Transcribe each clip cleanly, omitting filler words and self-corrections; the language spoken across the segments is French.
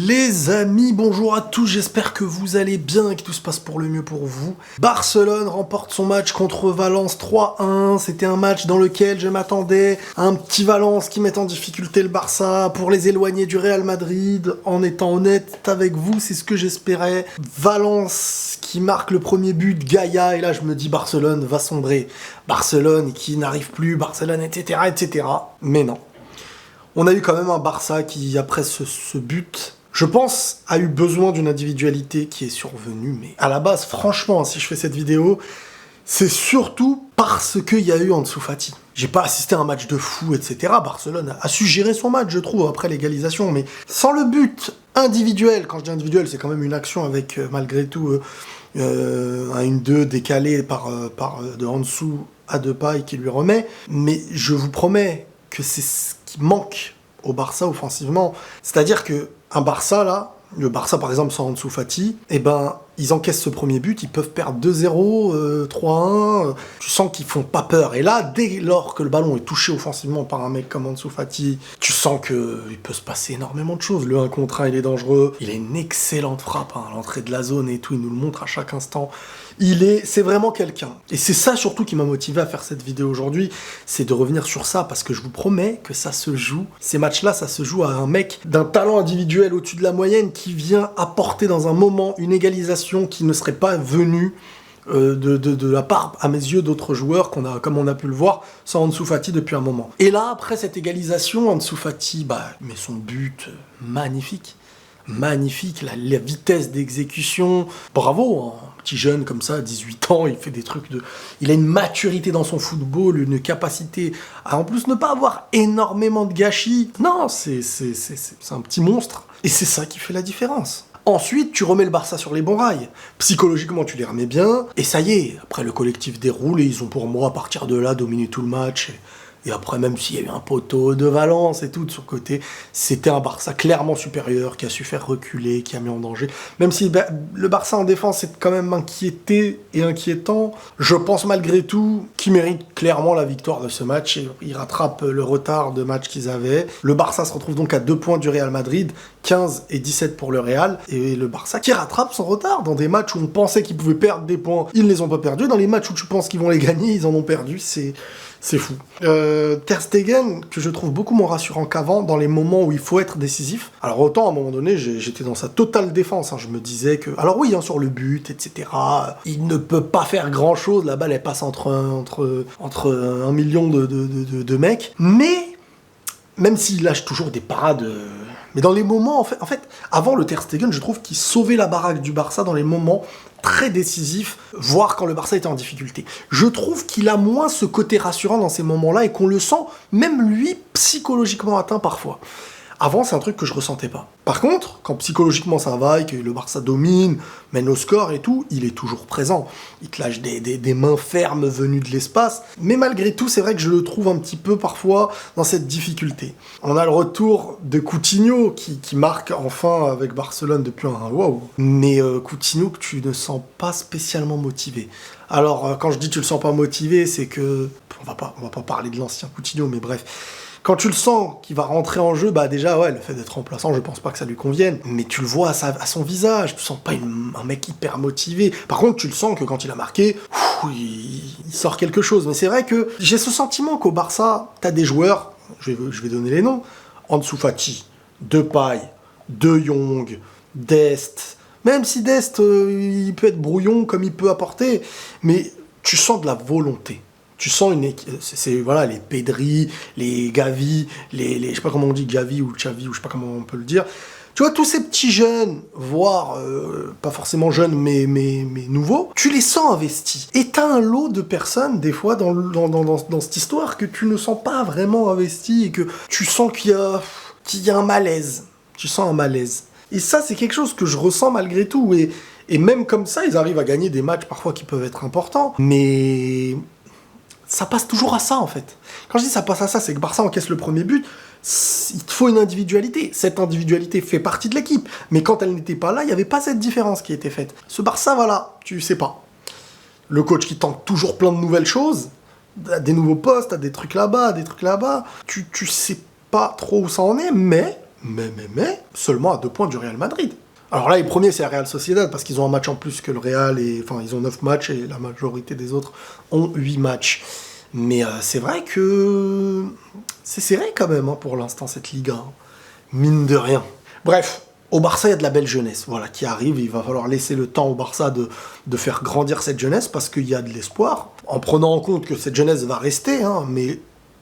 Les amis, bonjour à tous, j'espère que vous allez bien et que tout se passe pour le mieux pour vous. Barcelone remporte son match contre Valence 3-1, c'était un match dans lequel je m'attendais à un petit Valence qui mette en difficulté le Barça pour les éloigner du Real Madrid. En étant honnête avec vous, c'est ce que j'espérais. Valence qui marque le premier but, Gaïa, et là je me dis Barcelone va sombrer. Barcelone qui n'arrive plus, Barcelone, etc., etc. Mais non. On a eu quand même un Barça qui, après ce but, je pense, a eu besoin d'une individualité qui est survenue. Mais à la base, franchement, si je fais cette vidéo, c'est surtout parce qu'il y a eu Ansu Fati. J'ai pas assisté à un match de fou, etc. Barcelone a su gérer son match, je trouve, après l'égalisation. Mais sans le but individuel, quand je dis individuel, c'est quand même une action avec, malgré tout, un 1-2 décalé de Ansu à Depay qui lui remet. Mais je vous promets que c'est ce qui manque au Barça offensivement. C'est-à-dire que un Barça, là, le Barça par exemple sans Ansu Fati, eh ben, ils encaissent ce premier but, ils peuvent perdre 2-0, 3-1, tu sens qu'ils font pas peur. Et là, dès lors que le ballon est touché offensivement par un mec comme Ansu Fati, tu sens qu'il peut se passer énormément de choses. Le 1 contre 1, il est dangereux, il a une excellente frappe à l'entrée de la zone et tout, il nous le montre à chaque instant. C'est vraiment quelqu'un. Et c'est ça surtout qui m'a motivé à faire cette vidéo aujourd'hui, c'est de revenir sur ça, parce que je vous promets que ça se joue, ces matchs-là, ça se joue à un mec d'un talent individuel au-dessus de la moyenne qui vient apporter dans un moment une égalisation qui ne serait pas venue de la part, à mes yeux, d'autres joueurs, comme on a pu le voir, sans Ansu Fati depuis un moment. Et là, après cette égalisation, Ansu Fati, met son but magnifique. Magnifique, la vitesse d'exécution, bravo, hein. Petit jeune comme ça, 18 ans, il fait des trucs de... Il a une maturité dans son football, une capacité à en plus ne pas avoir énormément de gâchis. Non, c'est un petit monstre. Et c'est ça qui fait la différence. Ensuite, tu remets le Barça sur les bons rails. Psychologiquement, tu les remets bien, et ça y est, après le collectif déroule, et ils ont pour moi, à partir de là, dominé tout le match. Et après, même s'il y a eu un poteau de Valence et tout de son côté, c'était un Barça clairement supérieur, qui a su faire reculer, qui a mis en danger. Même si le Barça en défense est quand même inquiété et inquiétant, je pense malgré tout qu'il mérite clairement la victoire de ce match. Et il rattrape le retard de match qu'ils avaient. Le Barça se retrouve donc à 2 points du Real Madrid, 15 et 17 pour le Real. Et le Barça qui rattrape son retard dans des matchs où on pensait qu'ils pouvaient perdre des points, ils ne les ont pas perdus. Dans les matchs où tu penses qu'ils vont les gagner, ils en ont perdu. C'est fou. Ter Stegen, que je trouve beaucoup moins rassurant qu'avant dans les moments où il faut être décisif. Alors autant à un moment donné, j'étais dans sa totale défense. Hein. Je me disais que... Alors oui, hein, sur le but, etc. Il ne peut pas faire grand-chose. La balle, elle passe entre 1 million de mecs. Mais, même s'il lâche toujours des parades... Mais dans les moments, en fait, avant le Ter Stegen, je trouve qu'il sauvait la baraque du Barça dans les moments très décisifs, voire quand le Barça était en difficulté. Je trouve qu'il a moins ce côté rassurant dans ces moments-là et qu'on le sent, même lui, psychologiquement atteint parfois. Avant, c'est un truc que je ressentais pas. Par contre, quand psychologiquement ça va et que le Barça domine, mène au score et tout, il est toujours présent. Il te lâche des mains fermes venues de l'espace. Mais malgré tout, c'est vrai que je le trouve un petit peu parfois dans cette difficulté. On a le retour de Coutinho qui marque enfin avec Barcelone depuis un wow. Mais Coutinho que tu ne sens pas spécialement motivé. Alors, quand je dis tu le sens pas motivé, c'est que... On va pas parler de l'ancien Coutinho, mais bref... Quand tu le sens qu'il va rentrer en jeu, déjà ouais, le fait d'être remplaçant, je pense pas que ça lui convienne. Mais tu le vois à son visage, tu sens pas un mec hyper motivé. Par contre, tu le sens que quand il a marqué, il sort quelque chose. Mais c'est vrai que j'ai ce sentiment qu'au Barça, t'as des joueurs, je vais donner les noms, Ansu Fati, Depay, De Jong, Dest. Même si Dest, il peut être brouillon comme il peut apporter, mais tu sens de la volonté. Tu sens voilà, les Pedri, les Gavi, je sais pas comment on dit Gavi ou Xavi, ou je sais pas comment on peut le dire. Tu vois, tous ces petits jeunes, voire pas forcément jeunes, mais nouveaux, tu les sens investis. Et t'as un lot de personnes, des fois, dans cette histoire, que tu ne sens pas vraiment investis et que tu sens qu'il y a un malaise. Tu sens un malaise. Et ça, c'est quelque chose que je ressens malgré tout. Et même comme ça, ils arrivent à gagner des matchs parfois qui peuvent être importants. Mais... ça passe toujours à ça, en fait. Quand je dis ça passe à ça, c'est que Barça encaisse le premier but, il te faut une individualité. Cette individualité fait partie de l'équipe. Mais quand elle n'était pas là, il n'y avait pas cette différence qui était faite. Ce Barça, voilà, tu sais pas. Le coach qui tente toujours plein de nouvelles choses, des nouveaux postes, des trucs là-bas, des trucs là-bas. Tu sais pas trop où ça en est, mais mais seulement à 2 points du Real Madrid. Alors là, les premiers, c'est la Real Sociedad, parce qu'ils ont un match en plus que le Real, enfin, ils ont 9 matchs, et la majorité des autres ont 8 matchs. Mais c'est vrai que c'est serré quand même, hein, pour l'instant, cette Liga. Hein. Mine de rien. Bref, au Barça, il y a de la belle jeunesse, voilà, qui arrive. Il va falloir laisser le temps au Barça de faire grandir cette jeunesse, parce qu'il y a de l'espoir, en prenant en compte que cette jeunesse va rester, hein, mais...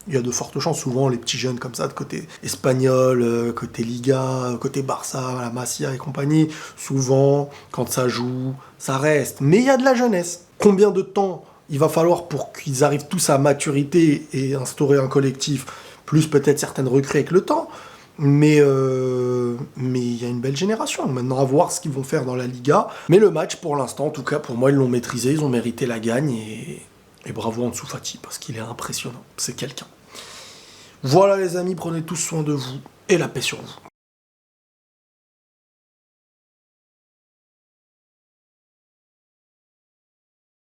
Il y a de fortes chances, souvent, les petits jeunes comme ça, de côté espagnol, côté Liga, côté Barça, la Masia et compagnie, souvent, quand ça joue, ça reste. Mais il y a de la jeunesse. Combien de temps il va falloir pour qu'ils arrivent tous à maturité et instaurer un collectif, plus peut-être certaines recrues avec le temps, mais il y a une belle génération. Maintenant, à voir ce qu'ils vont faire dans la Liga. Mais le match, pour l'instant, en tout cas, pour moi, ils l'ont maîtrisé, ils ont mérité la gagne et bravo Ansu Fati, parce qu'il est impressionnant. C'est quelqu'un. Voilà les amis, prenez tous soin de vous et la paix sur vous.